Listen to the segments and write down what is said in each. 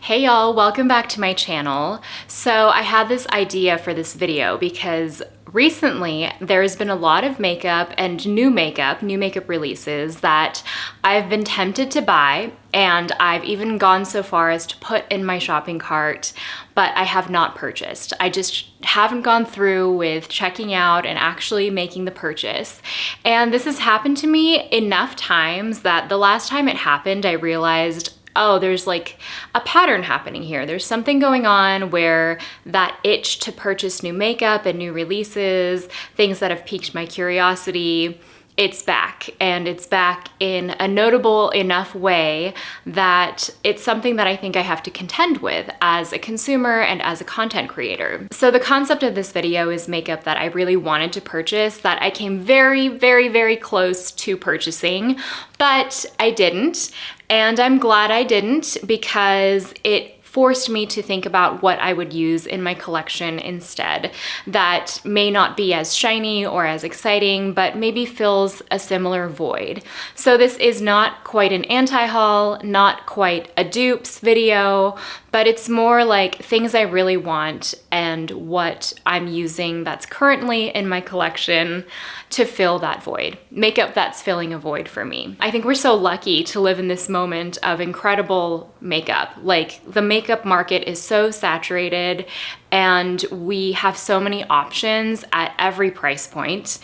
Hey y'all, welcome back to my channel. So I had this idea for this video because recently there's been a lot of makeup and new makeup releases that I've been tempted to buy, and I've even gone so far as to put in my shopping cart, but I have not purchased. I just haven't gone through with checking out and actually making the purchase. And this has happened to me enough times that the last time it happened, I realized, oh, there's like a pattern happening here. There's something going on where that itch to purchase new makeup and new releases, things that have piqued my curiosity, it's back, and it's back in a notable enough way that it's something that I think I have to contend with as a consumer and as a content creator. So the concept of this video is makeup that I really wanted to purchase, that I came very close to purchasing, but I didn't. And I'm glad I didn't, because it forced me to think about what I would use in my collection instead that may not be as shiny or as exciting, but maybe fills a similar void. So this is not quite an anti-haul, not quite a dupes video, but it's more like things I really want and what I'm using that's currently in my collection to fill that void. Makeup that's filling a void for me. I think we're so lucky to live in this moment of incredible makeup. Like, the makeup market is so saturated and we have so many options at every price point.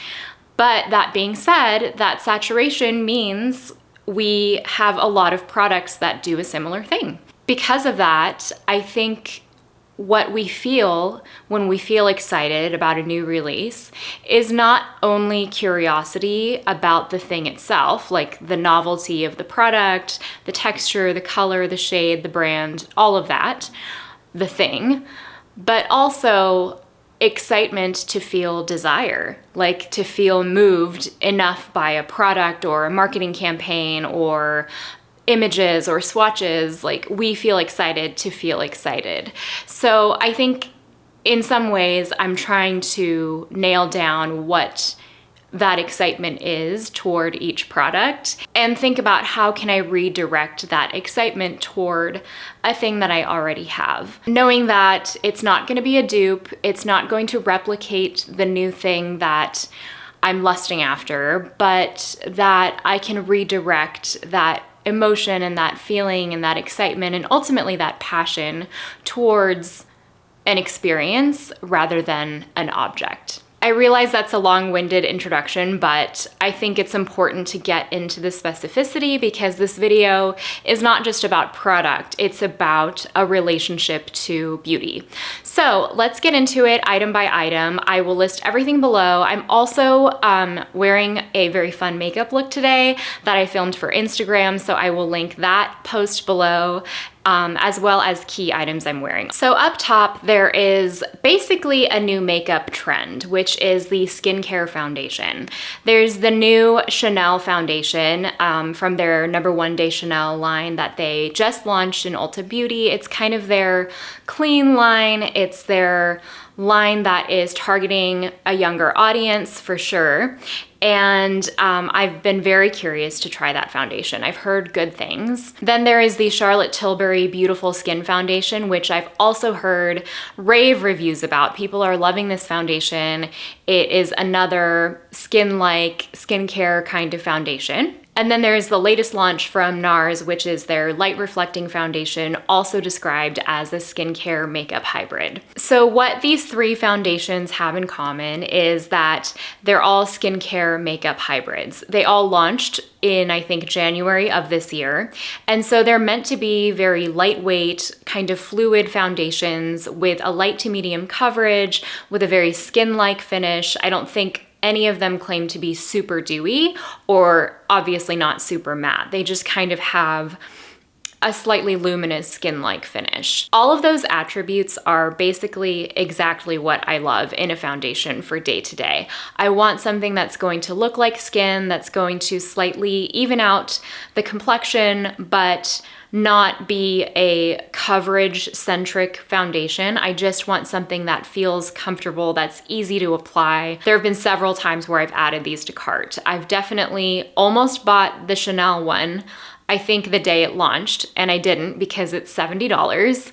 But that being said, that saturation means we have a lot of products that do a similar thing. Because of that, I think what we feel when we feel excited about a new release is not only curiosity about the thing itself, like the novelty of the product, the texture, the color, the shade, the brand, all of that, the thing, but also excitement to feel desire, like to feel moved enough by a product or a marketing campaign or images or swatches. Like, we feel excited to feel excited. So I think in some ways I'm trying to nail down what that excitement is toward each product and think about how can I redirect that excitement toward a thing that I already have. Knowing that it's not going to be a dupe, it's not going to replicate the new thing that I'm lusting after, but that I can redirect that emotion and that feeling and that excitement and ultimately that passion towards an experience rather than an object. I realize that's a long-winded introduction, but I think it's important to get into the specificity because this video is not just about product, it's about a relationship to beauty. So let's get into it item by item. I will list everything below. I'm also wearing a very fun makeup look today that I filmed for Instagram, so I will link that post below, as well as key items I'm wearing. So up top, there is basically a new makeup trend, which is the skincare foundation. There's the new Chanel foundation from their No. 1 Day Chanel line that they just launched in Ulta Beauty. It's kind of their clean line. It's their line that is targeting a younger audience for sure. And I've been very curious to try that foundation. I've heard good things. Then there is the Charlotte Tilbury Beautiful Skin Foundation, which I've also heard rave reviews about. People are loving this foundation. It is another skin-like, skincare kind of foundation. And then there's the latest launch from NARS, which is their light reflecting foundation, also described as a skincare makeup hybrid. So what these three foundations have in common is that they're all skincare makeup hybrids. They all launched in, I think, January of this year. And so they're meant to be very lightweight, kind of fluid foundations with a light to medium coverage, with a very skin-like finish. I don't think any of them claim to be super dewy or obviously not super matte. They just kind of have a slightly luminous skin-like finish. All of those attributes are basically exactly what I love in a foundation for day to day. I want something that's going to look like skin, that's going to slightly even out the complexion, but not be a coverage-centric foundation. I just want something that feels comfortable, that's easy to apply. There have been several times where I've added these to cart. I've definitely almost bought the Chanel one. I think, the day it launched, and I didn't because it's $70.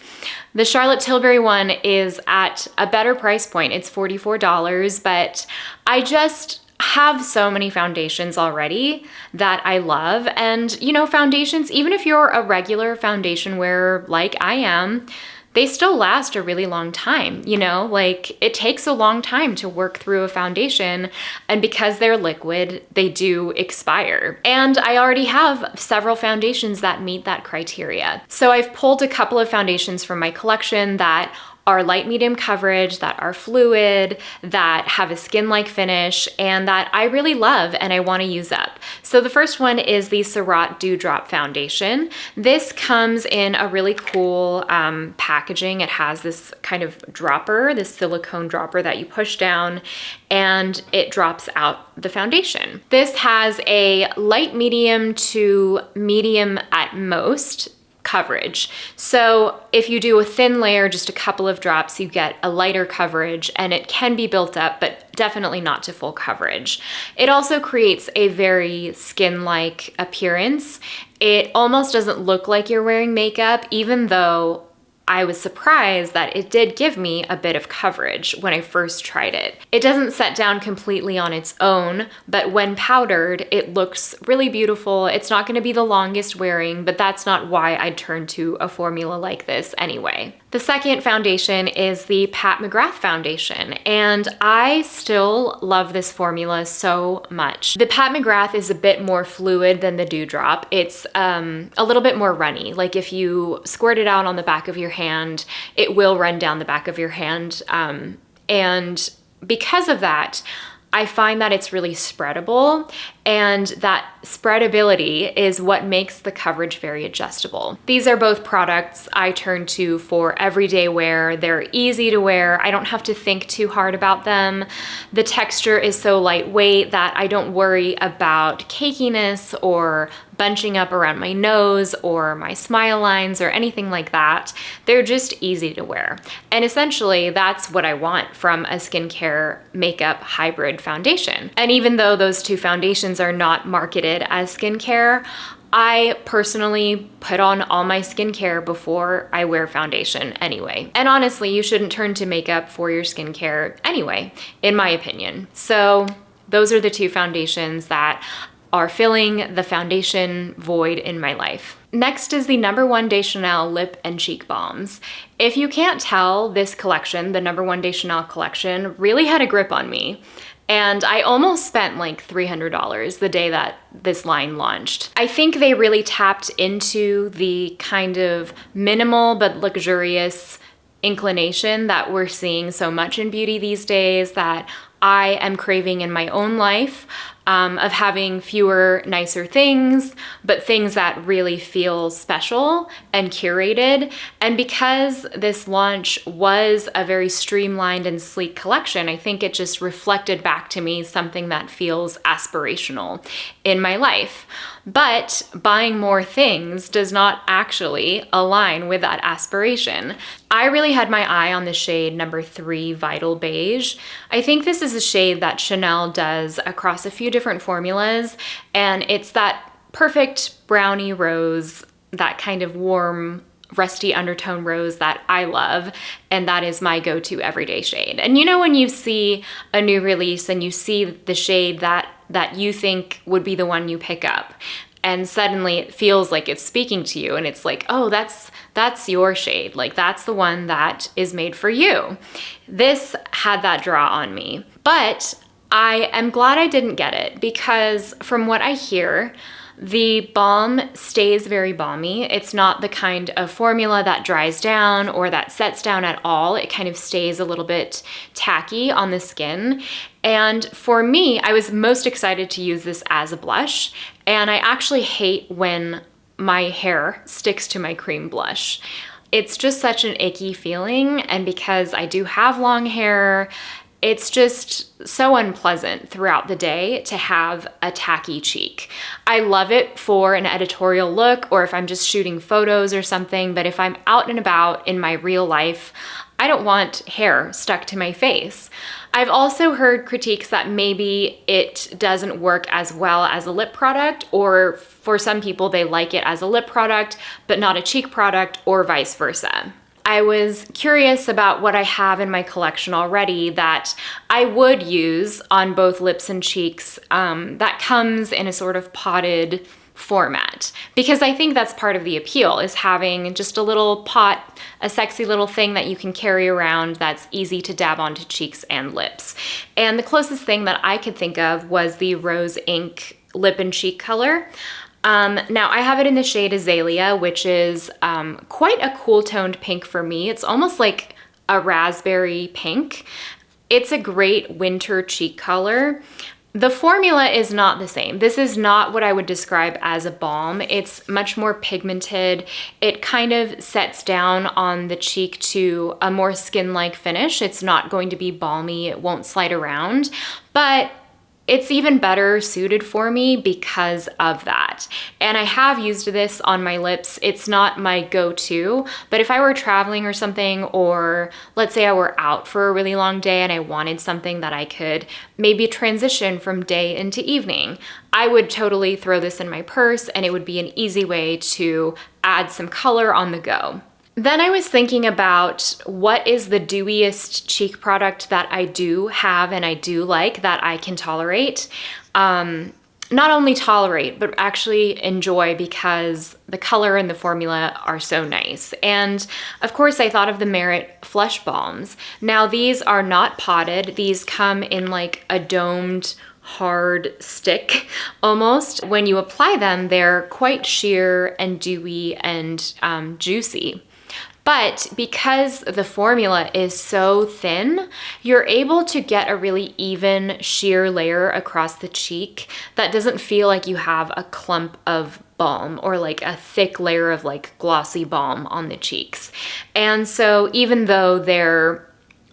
The Charlotte Tilbury one is at a better price point. It's $44, but I just have so many foundations already that I love. And you know, foundations, even if you're a regular foundation wearer like I am, they still last a really long time, you know? Like, it takes a long time to work through a foundation, and because they're liquid, they do expire. And I already have several foundations that meet that criteria. So I've pulled a couple of foundations from my collection that are light medium coverage, that are fluid, that have a skin-like finish, and that I really love and I want to use up. So the first one is the Sarot Dewdrop foundation. This comes in a really cool packaging. It has this kind of dropper, this silicone dropper that you push down, and it drops out the foundation. This has a light medium to medium at most coverage. So if you do a thin layer, just a couple of drops, you get a lighter coverage, and it can be built up, but definitely not to full coverage. It also creates a very skin-like appearance. It almost doesn't look like you're wearing makeup, even though I was surprised that it did give me a bit of coverage when I first tried it. It doesn't set down completely on its own, but when powdered, it looks really beautiful. It's not gonna be the longest wearing, but that's not why I'd turn to a formula like this anyway. The second foundation is the Pat McGrath foundation, and I still love this formula so much. The Pat McGrath is a bit more fluid than the Dewdrop. It's a little bit more runny. Like, if you squirt it out on the back of your hand, it will run down the back of your hand. And because of that, I find that it's really spreadable, and that spreadability is what makes the coverage very adjustable. These are both products I turn to for everyday wear. They're easy to wear. I don't have to think too hard about them. The texture is so lightweight that I don't worry about cakiness or bunching up around my nose or my smile lines or anything like that. They're just easy to wear. And essentially, that's what I want from a skincare makeup hybrid foundation. And even though those two foundations are not marketed as skincare, I personally put on all my skincare before I wear foundation anyway. And honestly, you shouldn't turn to makeup for your skincare anyway, in my opinion. So those are the two foundations that are filling the foundation void in my life. Next is the No. 1 de Chanel Lip and Cheek Balms. If you can't tell, this collection, the No. 1 de Chanel collection, really had a grip on me. And I almost spent like $300 the day that this line launched. I think they really tapped into the kind of minimal but luxurious inclination that we're seeing so much in beauty these days, that I am craving in my own life, of having fewer, nicer things, but things that really feel special and curated. And because this launch was a very streamlined and sleek collection, I think it just reflected back to me something that feels aspirational in my life. But buying more things does not actually align with that aspiration. I really had my eye on the shade No. 3 Vital Beige. I think this is a shade that Chanel does across a few different formulas, and it's that perfect brownie rose, that kind of warm, rusty undertone rose that I love, and that is my go-to everyday shade. And you know, when you see a new release and you see the shade that you think would be the one you pick up, and suddenly it feels like it's speaking to you, and it's like, oh, that's your shade. Like, that's the one that is made for you. This had that draw on me, but I am glad I didn't get it, because from what I hear, the balm stays very balmy. It's not the kind of formula that dries down or that sets down at all. It kind of stays a little bit tacky on the skin. And for me, I was most excited to use this as a blush, and I actually hate when my hair sticks to my cream blush. It's just such an icky feeling, and because I do have long hair, it's just so unpleasant throughout the day to have a tacky cheek. I love it for an editorial look or if I'm just shooting photos or something, but if I'm out and about in my real life, I don't want hair stuck to my face. I've also heard critiques that maybe it doesn't work as well as a lip product, or for some people they like it as a lip product but not a cheek product, or vice versa. I was curious about what I have in my collection already that I would use on both lips and cheeks that comes in a sort of potted format, because I think that's part of the appeal, is having just a little pot, a sexy little thing that you can carry around that's easy to dab onto cheeks and lips. And the closest thing that I could think of was the Rose Ink lip and cheek color. Now I have it in the shade Azalea, which is quite a cool toned pink for me. It's almost like a raspberry pink. It's a great winter cheek color. The formula is not the same. This is not what I would describe as a balm. It's much more pigmented. It kind of sets down on the cheek to a more skin-like finish. It's not going to be balmy. It won't slide around, but it's even better suited for me because of that. And I have used this on my lips. It's not my go-to, but if I were traveling or something, or let's say I were out for a really long day and I wanted something that I could maybe transition from day into evening, I would totally throw this in my purse, and it would be an easy way to add some color on the go. Then I was thinking about what is the dewiest cheek product that I do have and I do like, that I can tolerate. Not only tolerate, but actually enjoy, because the color and the formula are so nice. And of course I thought of the Merit Flush Balms. Now these are not potted. These come in like a domed hard stick almost. When you apply them, they're quite sheer and dewy and juicy. But because the formula is so thin, you're able to get a really even sheer layer across the cheek that doesn't feel like you have a clump of balm or like a thick layer of like glossy balm on the cheeks. And so even though they're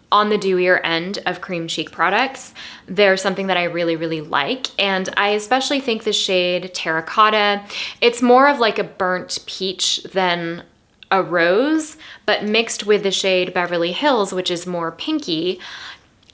on the dewier end of cream cheek products, they're something that I really, really like. And I especially think the shade Terracotta, it's more of like a burnt peach than a rose, but mixed with the shade Beverly Hills, which is more pinky.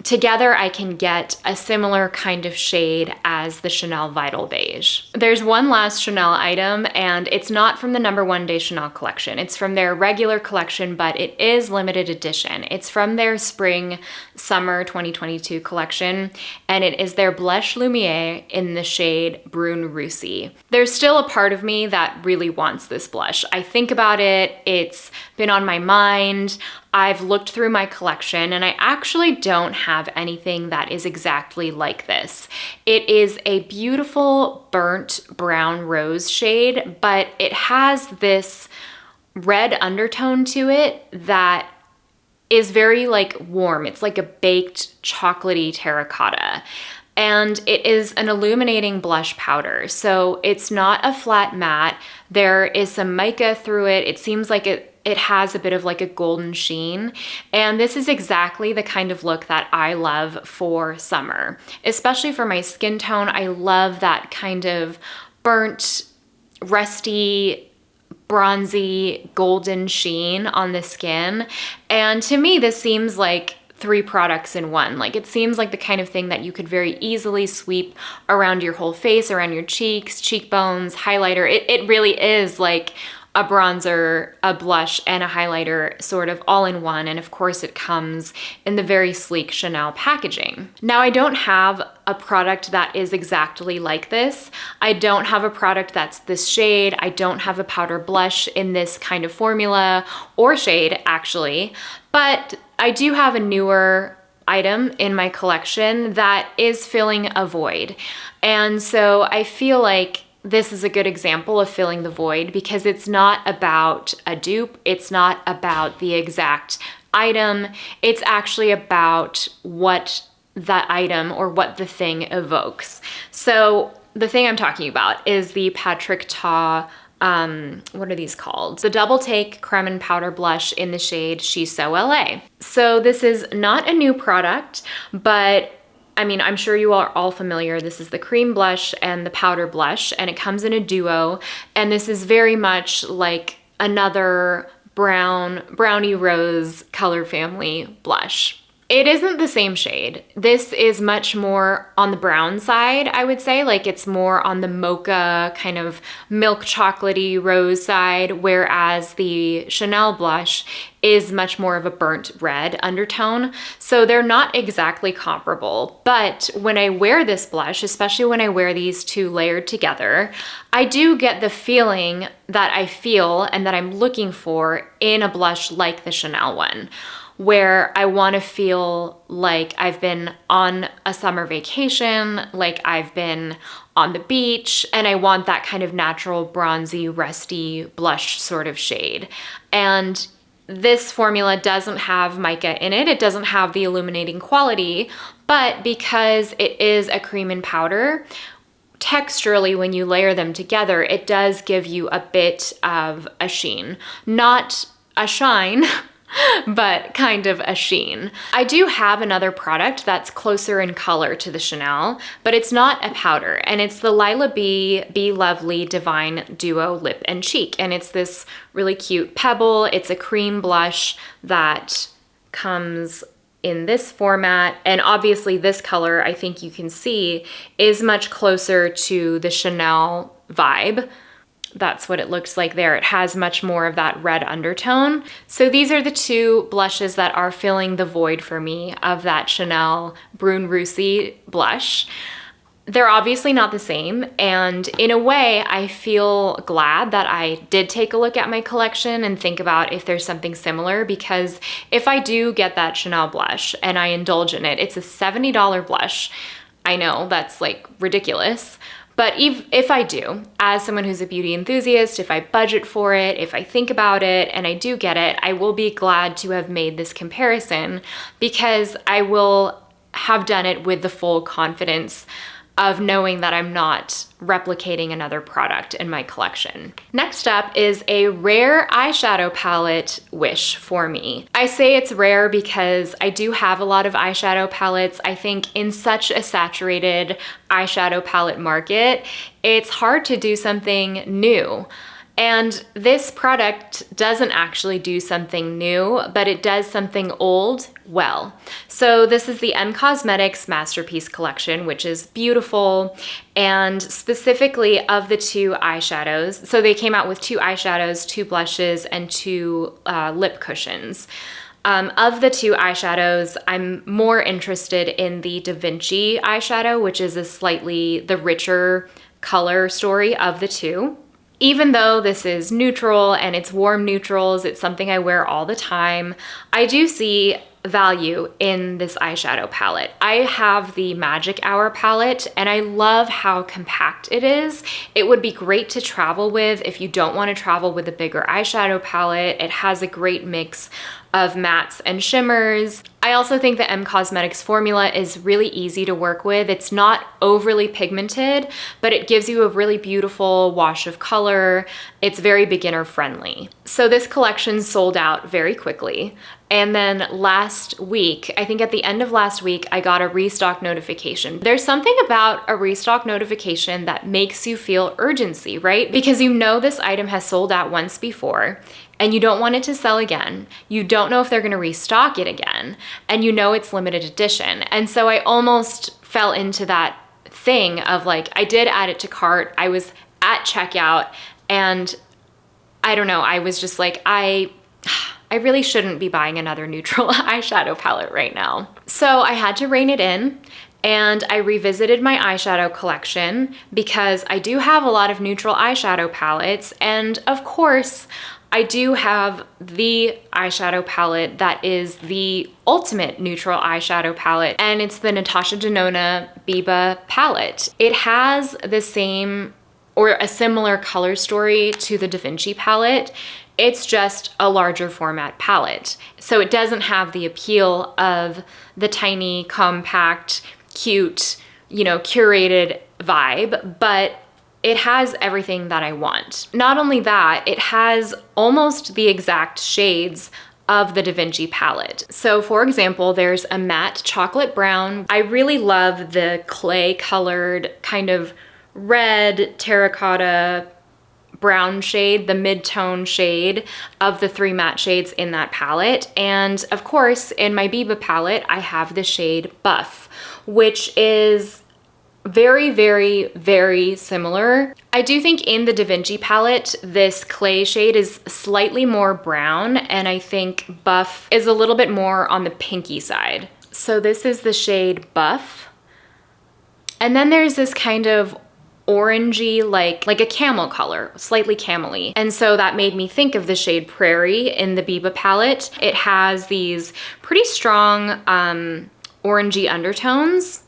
Together I can get a similar kind of shade as the Chanel Vital Beige. There's one last Chanel item, and it's not from the No. 1 Day Chanel collection. It's from their regular collection, but it is limited edition. It's from their Spring Summer 2022 collection, and it is their Blush Lumiere in the shade Brune Russie. There's still a part of me that really wants this blush. I think about it, it's been on my mind. I've looked through my collection and I actually don't have anything that is exactly like this. It is a beautiful burnt brown rose shade, but it has this red undertone to it that is very like warm. It's like a baked chocolatey terracotta. And it is an illuminating blush powder. So it's not a flat matte. There is some mica through it. It seems like it has a bit of like a golden sheen. And this is exactly the kind of look that I love for summer, especially for my skin tone. I love that kind of burnt, rusty, bronzy, golden sheen on the skin. And to me, this seems like 3 products in one. Like, it seems like the kind of thing that you could very easily sweep around your whole face, around your cheeks, cheekbones, highlighter. It really is like a bronzer, a blush, and a highlighter sort of all in one. And of course it comes in the very sleek Chanel packaging. Now, I don't have a product that is exactly like this. I don't have a product that's this shade. I don't have a powder blush in this kind of formula or shade actually, but I do have a newer item in my collection that is filling a void. And so I feel like this is a good example of filling the void, because it's not about a dupe. It's not about the exact item. It's actually about what that item or what the thing evokes. So the thing I'm talking about is the Patrick Ta, what are these called? The Double Take Creme and Powder Blush in the shade She's So LA. So this is not a new product, but I mean, I'm sure you are all familiar. This is the cream blush and the powder blush, and it comes in a duo. And this is very much like another brownie rose color family blush. It isn't the same shade. This is much more on the brown side, I would say. Like it's more on the mocha kind of milk chocolatey rose side, whereas the Chanel blush is much more of a burnt red undertone. So they're not exactly comparable. But when I wear this blush, especially when I wear these two layered together, I do get the feeling that I feel and that I'm looking for in a blush like the Chanel one, where I want to feel like I've been on a summer vacation, like I've been on the beach, and I want that kind of natural bronzy, rusty blush sort of shade. And this formula doesn't have mica in it. It doesn't have the illuminating quality, but because it is a cream and powder, texturally, when you layer them together, it does give you a bit of a sheen, not a shine, but kind of a sheen. I do have another product that's closer in color to the Chanel, but it's not a powder, and it's the Lila B Be Lovely Divine Duo Lip and Cheek, and it's this really cute pebble. It's a cream blush that comes in this format, and obviously this color, I think you can see, is much closer to the Chanel vibe. That's what it looks like there. It has much more of that red undertone. So these are the two blushes that are filling the void for me of that Chanel Brune Russie blush. They're obviously not the same, and in a way, I feel glad that I did take a look at my collection and think about if there's something similar, because if I do get that Chanel blush and I indulge in it, it's a $70 blush. I know that's like ridiculous. But if I do, as someone who's a beauty enthusiast, if I budget for it, if I think about it and I do get it, I will be glad to have made this comparison, because I will have done it with the full confidence of knowing that I'm not replicating another product in my collection. Next up is a rare eyeshadow palette wish for me. I say it's rare because I do have a lot of eyeshadow palettes. I think in such a saturated eyeshadow palette market, it's hard to do something new. And this product doesn't actually do something new, but it does something old well. So this is the Cosmetics Masterpiece Collection, which is beautiful. And specifically of the two eyeshadows, so they came out with two eyeshadows, two blushes, and two lip cushions. Of the two eyeshadows, I'm more interested in the Da Vinci eyeshadow, which is a slightly the richer color story of the two. Even though this is neutral and it's warm neutrals, it's something I wear all the time, I do see value in this eyeshadow palette. I have the Magic Hour palette and I love how compact it is. It would be great to travel with if you don't want to travel with a bigger eyeshadow palette. It has a great mix of mattes and shimmers. I also think the Cosmetics formula is really easy to work with. It's not overly pigmented, but it gives you a really beautiful wash of color. It's very beginner friendly. So this collection sold out very quickly. And then last week, I think at the end of last week, I got a restock notification. There's something about a restock notification that makes you feel urgency, right? Because you know this item has sold out once before, and you don't want it to sell again. You don't know if they're gonna restock it again, and you know it's limited edition. And so I almost fell into that thing of like, I did add it to cart, I was at checkout, and I don't know, I was just like, I really shouldn't be buying another neutral eyeshadow palette right now. So I had to rein it in, and I revisited my eyeshadow collection because I do have a lot of neutral eyeshadow palettes, and of course, I do have the eyeshadow palette that is the ultimate neutral eyeshadow palette, and it's the Natasha Denona Biba palette. It has the same or a similar color story to the Da Vinci palette. It's just a larger format palette. So it doesn't have the appeal of the tiny, compact, cute, you know, curated vibe, but it has everything that I want. Not only that, it has almost the exact shades of the Da Vinci palette. So for example, there's a matte chocolate brown. I really love the clay colored kind of red terracotta brown shade, the mid-tone shade of the 3 matte shades in that palette. And of course, in my Biba palette, I have the shade Buff, which is very, very, very similar. I do think in the Da Vinci palette, this clay shade is slightly more brown, and I think Buff is a little bit more on the pinky side. So this is the shade Buff. And then there's this kind of orangey, like a camel color, slightly camel-y. And so that made me think of the shade Prairie in the Biba palette. It has these pretty strong orangey undertones,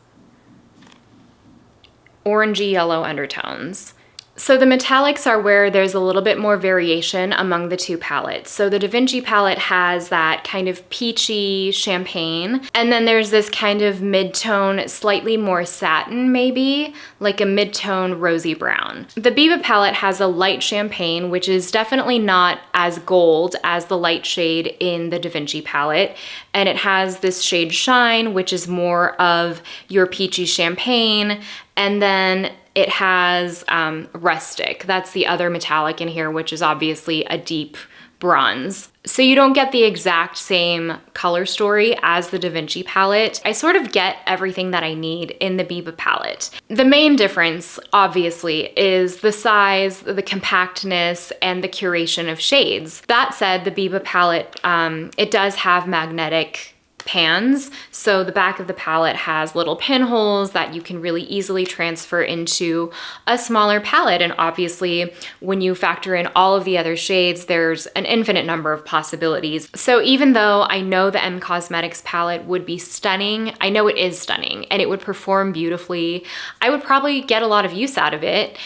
orangey yellow undertones. So the metallics are where there's a little bit more variation among the 2 palettes. So the Da Vinci palette has that kind of peachy champagne, and then there's this kind of mid-tone, slightly more satin maybe, like a mid-tone rosy brown. The Biba palette has a light champagne, which is definitely not as gold as the light shade in the Da Vinci palette, and it has this shade Shine, which is more of your peachy champagne, and then it has Rustic. That's the other metallic in here, which is obviously a deep bronze. So you don't get the exact same color story as the Da Vinci palette. I sort of get everything that I need in the Biba palette. The main difference, obviously, is the size, the compactness, and the curation of shades. That said, the Biba palette, it does have magnetic pans. So the back of the palette has little pinholes that you can really easily transfer into a smaller palette. And obviously, when you factor in all of the other shades, there's an infinite number of possibilities. So even though I know the M Cosmetics palette would be stunning, I know it is stunning and it would perform beautifully, I would probably get a lot of use out of it.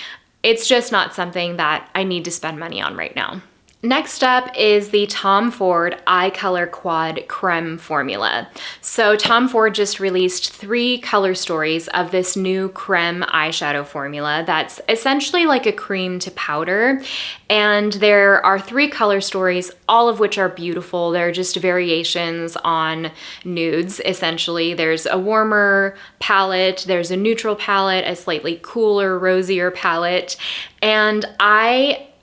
It's just not something that I need to spend money on right now. Next up is the Tom Ford Eye Color Quad Creme formula. So Tom Ford just released 3 color stories of this new Creme eyeshadow formula that's essentially like a cream to powder. And there are 3 color stories, all of which are beautiful. They're just variations on nudes, essentially. There's a warmer palette, there's a neutral palette, a slightly cooler, rosier palette. And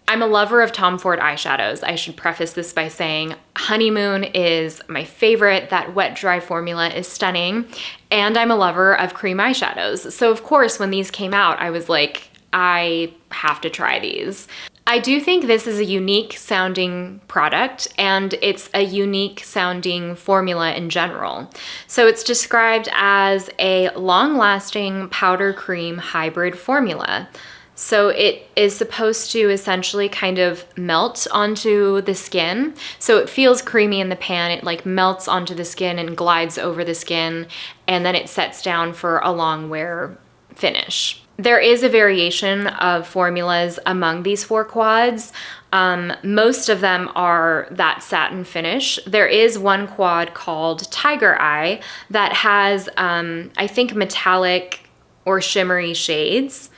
I'm a lover of Tom Ford eyeshadows. I should preface this by saying Honeymoon is my favorite. That wet dry formula is stunning. And I'm a lover of cream eyeshadows. So of course, when these came out, I was like, I have to try these. I do think this is a unique sounding product, and it's a unique sounding formula in general. So it's described as a long-lasting powder cream hybrid formula. So it is supposed to essentially kind of melt onto the skin. So it feels creamy in the pan. It like melts onto the skin and glides over the skin, and then it sets down for a long wear finish. There is a variation of formulas among these 4 quads. Most of them are that satin finish. There is one quad called Tiger Eye that has, I think, metallic or shimmery shades.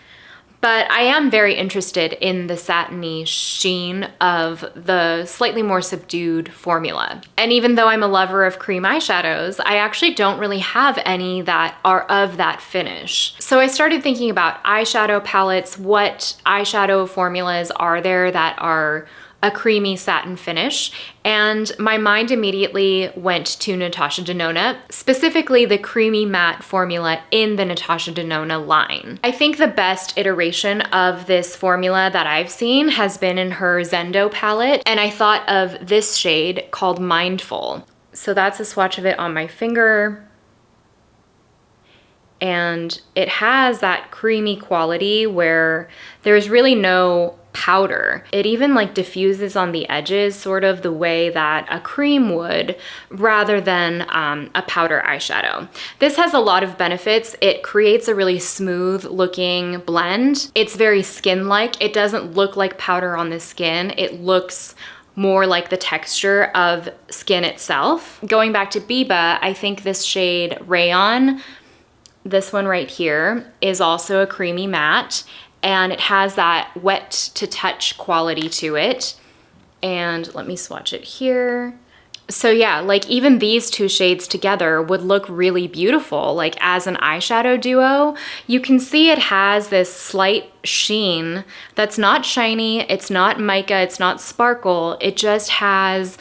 But I am very interested in the satiny sheen of the slightly more subdued formula. And even though I'm a lover of cream eyeshadows, I actually don't really have any that are of that finish. So I started thinking about eyeshadow palettes. What eyeshadow formulas are there that are a creamy satin finish? And my mind immediately went to Natasha Denona, specifically the creamy matte formula in the Natasha Denona line. I think the best iteration of this formula that I've seen has been in her Zendo palette, and I thought of this shade called Mindful. So that's a swatch of it on my finger. And it has that creamy quality where there's really no powder. It even like diffuses on the edges, sort of the way that a cream would, rather than a powder eyeshadow. This has a lot of benefits. It creates a really smooth looking blend. It's very skin-like. It doesn't look like powder on the skin. It looks more like the texture of skin itself. Going back to Biba, I think this shade Rayon, this one right here, is also a creamy matte, and it has that wet to touch quality to it. And let me swatch it here. So yeah, like even these two shades together would look really beautiful, like as an eyeshadow duo. You can see it has this slight sheen that's not shiny, it's not mica, it's not sparkle, it just has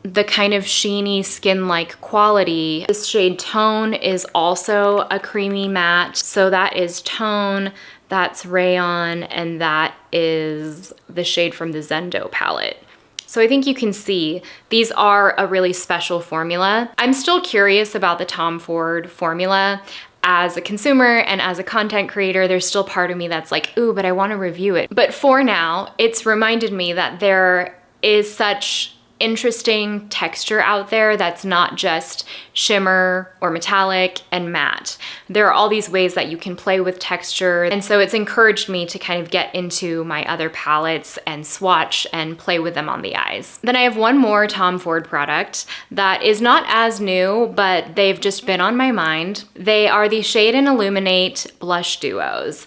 the kind of sheeny skin-like quality. This shade Tone is also a creamy matte. So that is Tone, that's Rayon, and that is the shade from the Zendo palette. So I think you can see these are a really special formula. I'm still curious about the Tom Ford formula. As a consumer and as a content creator, there's still part of me that's like, ooh, but I want to review it. But for now, it's reminded me that there is such interesting texture out there that's not just shimmer or metallic and matte. There are all these ways that you can play with texture, and so it's encouraged me to kind of get into my other palettes and swatch and play with them on the eyes. Then I have one more Tom Ford product that is not as new, but they've just been on my mind. They are the Shade and Illuminate blush duos.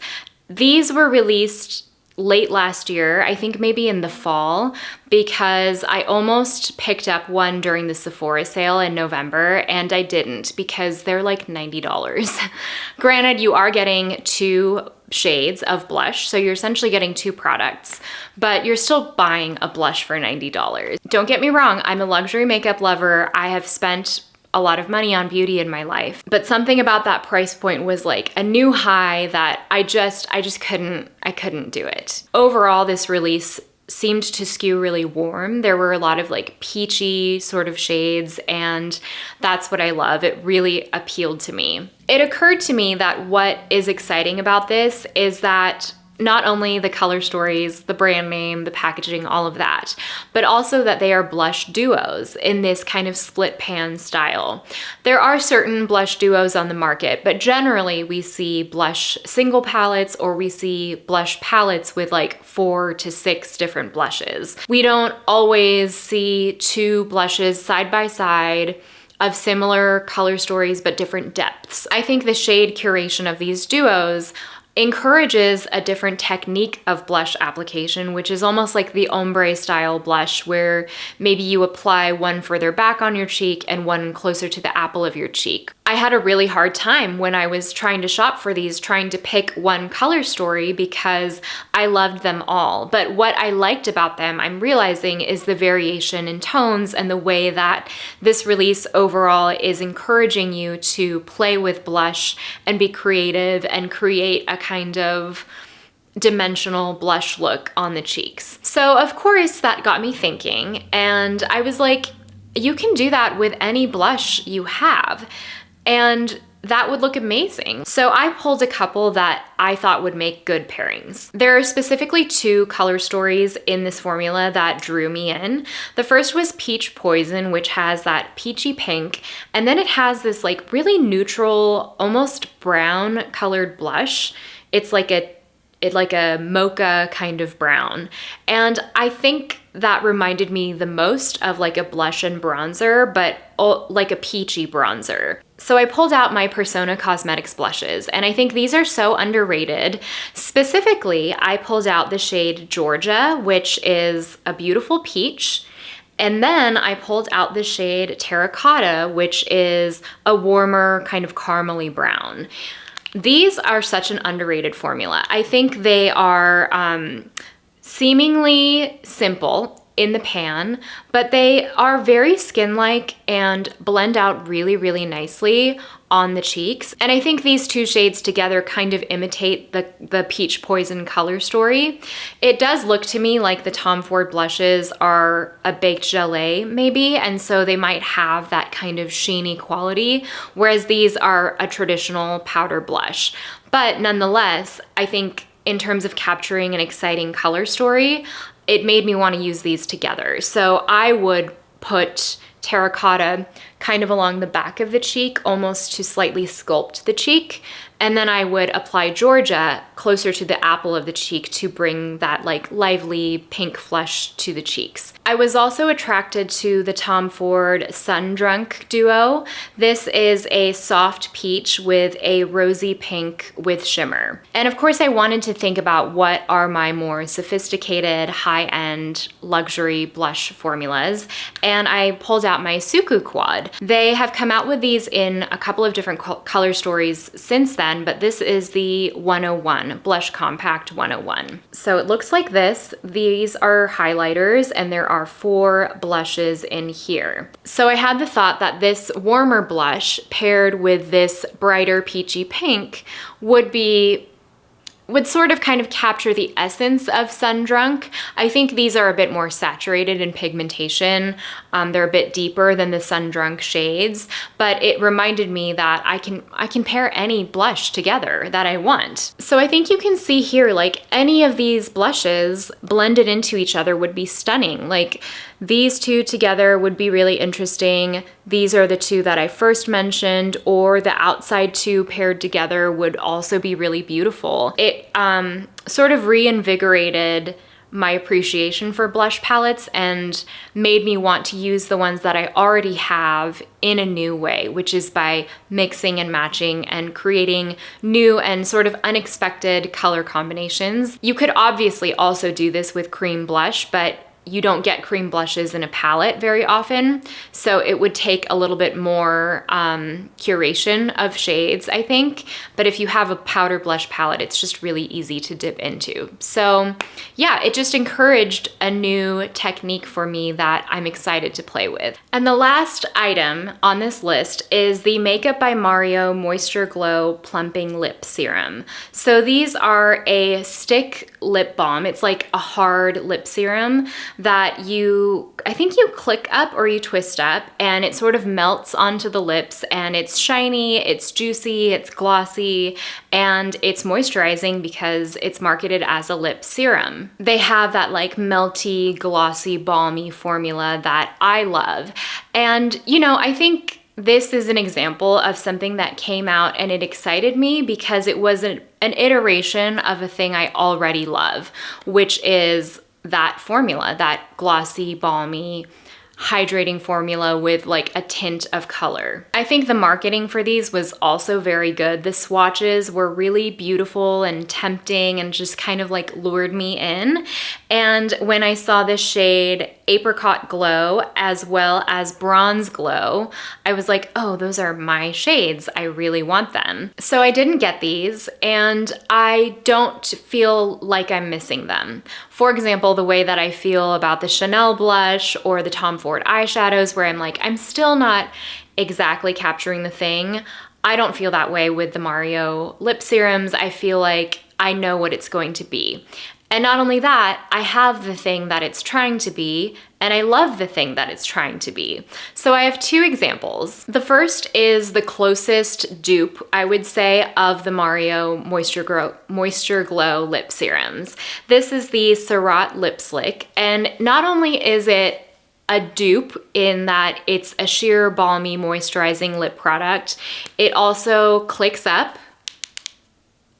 These were released late last year, I think maybe in the fall, because I almost picked up one during the Sephora sale in November and I didn't because they're like $90. Granted, you are getting two shades of blush, so you're essentially getting two products, but you're still buying a blush for $90. Don't get me wrong, I'm a luxury makeup lover. I have spent a lot of money on beauty in my life, but something about that price point was like a new high that I just couldn't do it. Overall, this release seemed to skew really warm. There were a lot of like peachy sort of shades, and that's what I love. It really appealed to me. It occurred to me that what is exciting about this is that not only the color stories, the brand name, the packaging, all of that, but also that they are blush duos in this kind of split pan style. There are certain blush duos on the market, but generally we see blush single palettes or we see blush palettes with like 4 to 6 different blushes. We don't always see two blushes side by side of similar color stories but different depths. I think the shade curation of these duos encourages a different technique of blush application, which is almost like the ombre style blush where maybe you apply one further back on your cheek and one closer to the apple of your cheek. I had a really hard time when I was trying to shop for these, trying to pick one color story because I loved them all. But what I liked about them, I'm realizing, is the variation in tones and the way that this release overall is encouraging you to play with blush and be creative and create a kind of dimensional blush look on the cheeks. So of course that got me thinking, and I was like, you can do that with any blush you have, and that would look amazing. So I pulled a couple that I thought would make good pairings. There are specifically 2 color stories in this formula that drew me in. The first was Peach Poison, which has that peachy pink, and then it has this like really neutral, almost brown colored blush. It's like a mocha kind of brown. And I think that reminded me the most of like a blush and bronzer, but like a peachy bronzer. So I pulled out my Persona Cosmetics blushes, and I think these are so underrated. Specifically, I pulled out the shade Georgia, which is a beautiful peach. And then I pulled out the shade Terracotta, which is a warmer kind of caramely brown. These are such an underrated formula. I think they are seemingly simple in the pan, but they are very skin-like and blend out really, really nicely on the cheeks. And I think these 2 shades together kind of imitate the Peach Poison color story. It does look to me like the Tom Ford blushes are a baked gelée maybe, and so they might have that kind of sheeny quality, whereas these are a traditional powder blush. But nonetheless, I think in terms of capturing an exciting color story, it made me want to use these together. So I would put Terracotta kind of along the back of the cheek, almost to slightly sculpt the cheek. And then I would apply Georgia closer to the apple of the cheek to bring that like lively pink flush to the cheeks. I was also attracted to the Tom Ford Sun Drunk duo. This is a soft peach with a rosy pink with shimmer. And of course I wanted to think about what are my more sophisticated, high-end luxury blush formulas, and I pulled out my Suku Quad. They have come out with these in a couple of different color stories since then, but this is the 101, Blush Compact 101. So it looks like this. These are highlighters and there are 4 blushes in here. So I had the thought that this warmer blush paired with this brighter peachy pink would sort of kind of capture the essence of Sun Drunk. I think these are a bit more saturated in pigmentation. They're a bit deeper than the Sun Drunk shades, but it reminded me that I can pair any blush together that I want. So I think you can see here, like any of these blushes blended into each other would be stunning. Like these two together would be really interesting. These are the two that I first mentioned, or the outside two paired together would also be really beautiful. It sort of reinvigorated my appreciation for blush palettes and made me want to use the ones that I already have in a new way, which is by mixing and matching and creating new and sort of unexpected color combinations. You could obviously also do this with cream blush, but you don't get cream blushes in a palette very often, so it would take a little bit more curation of shades, I think. But if you have a powder blush palette, it's just really easy to dip into. So yeah, it just encouraged a new technique for me that I'm excited to play with. And the last item on this list is the Makeup by Mario Moisture Glow Plumping Lip Serum. So these are a stick lip balm. It's like a hard lip serum that I think you click up or you twist up, and it sort of melts onto the lips, and it's shiny, it's juicy, it's glossy, and it's moisturizing because it's marketed as a lip serum. They have that like melty, glossy, balmy formula that I love. And you know, I think this is an example of something that came out and it excited me because it was an iteration of a thing I already love, which is that formula, that glossy, balmy, hydrating formula with like a tint of color. I think the marketing for these was also very good. The swatches were really beautiful and tempting and just kind of like lured me in. And when I saw this shade Apricot Glow as well as Bronze Glow, I was like, oh, those are my shades. I really want them. So I didn't get these, and I don't feel like I'm missing them. For example, the way that I feel about the Chanel blush or the Tom Ford eyeshadows, where I'm like, I'm still not exactly capturing the thing. I don't feel that way with the Mario lip serums. I feel like I know what it's going to be. And not only that, I have the thing that it's trying to be, and I love the thing that it's trying to be. So I have 2 examples. The first is the closest dupe, I would say, of the Mario Moisture Glow lip serums. This is the Sarot Lip Slick, and not only is it a dupe in that it's a sheer balmy moisturizing lip product, it also clicks up.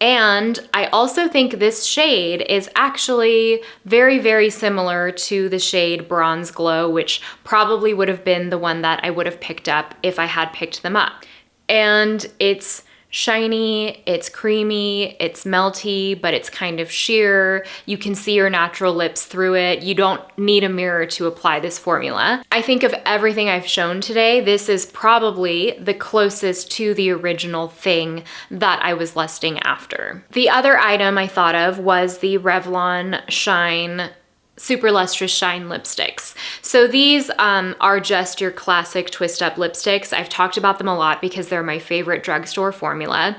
And I also think this shade is actually very, very similar to the shade Bronze Glow, which probably would have been the one that I would have picked up if I had picked them up. And it's shiny, it's creamy, it's melty, but it's kind of sheer. You can see your natural lips through it. You don't need a mirror to apply this formula. I think of everything I've shown today, this is probably the closest to the original thing that I was lusting after. The other item I thought of was the Revlon Shine Super Lustrous Shine lipsticks. So these are just your classic twist up lipsticks. I've talked about them a lot because they're my favorite drugstore formula,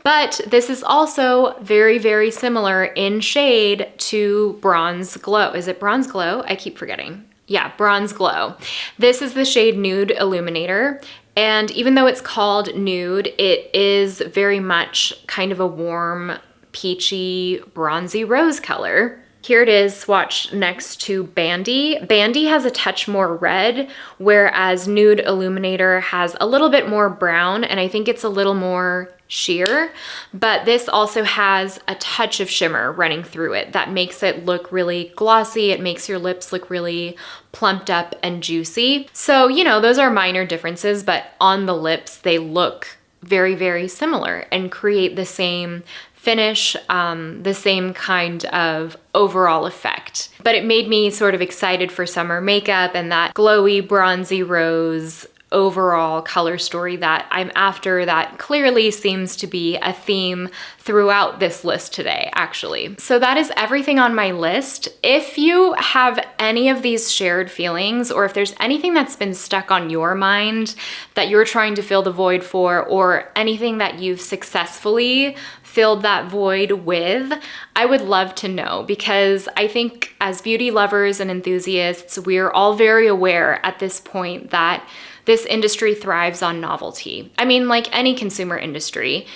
but this is also very, very similar in shade to Bronze Glow. Is it Bronze Glow? I keep forgetting. Yeah, Bronze Glow. This is the shade Nude Illuminator. And even though it's called nude, it is very much kind of a warm, peachy, bronzy rose color. Here it is swatched next to Bandy. Bandy has a touch more red, whereas Nude Illuminator has a little bit more brown, and I think it's a little more sheer, but this also has a touch of shimmer running through it that makes it look really glossy. It makes your lips look really plumped up and juicy. So, you know, those are minor differences, but on the lips, they look very, very similar and create the same finish, the same kind of overall effect. But it made me sort of excited for summer makeup and that glowy, bronzy rose overall color story that I'm after that clearly seems to be a theme throughout this list today, actually. So that is everything on my list. If you have any of these shared feelings, or if there's anything that's been stuck on your mind that you're trying to fill the void for, or anything that you've successfully filled that void with, I would love to know, because I think as beauty lovers and enthusiasts, we're all very aware at this point that this industry thrives on novelty. I mean, like any consumer industry,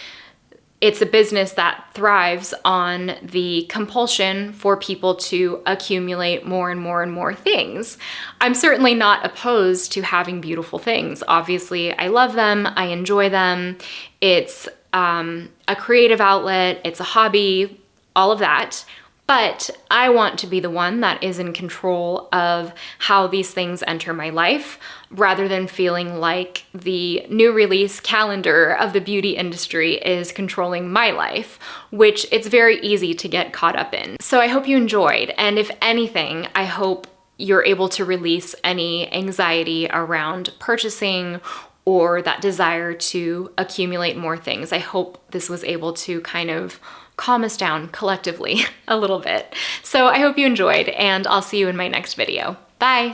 it's a business that thrives on the compulsion for people to accumulate more and more and more things. I'm certainly not opposed to having beautiful things. Obviously, I love them, I enjoy them. It's a creative outlet, it's a hobby, all of that. But I want to be the one that is in control of how these things enter my life, rather than feeling like the new release calendar of the beauty industry is controlling my life, which it's very easy to get caught up in. So I hope you enjoyed, and if anything, I hope you're able to release any anxiety around purchasing or that desire to accumulate more things. I hope this was able to kind of calm us down collectively a little bit. So I hope you enjoyed, and I'll see you in my next video. Bye!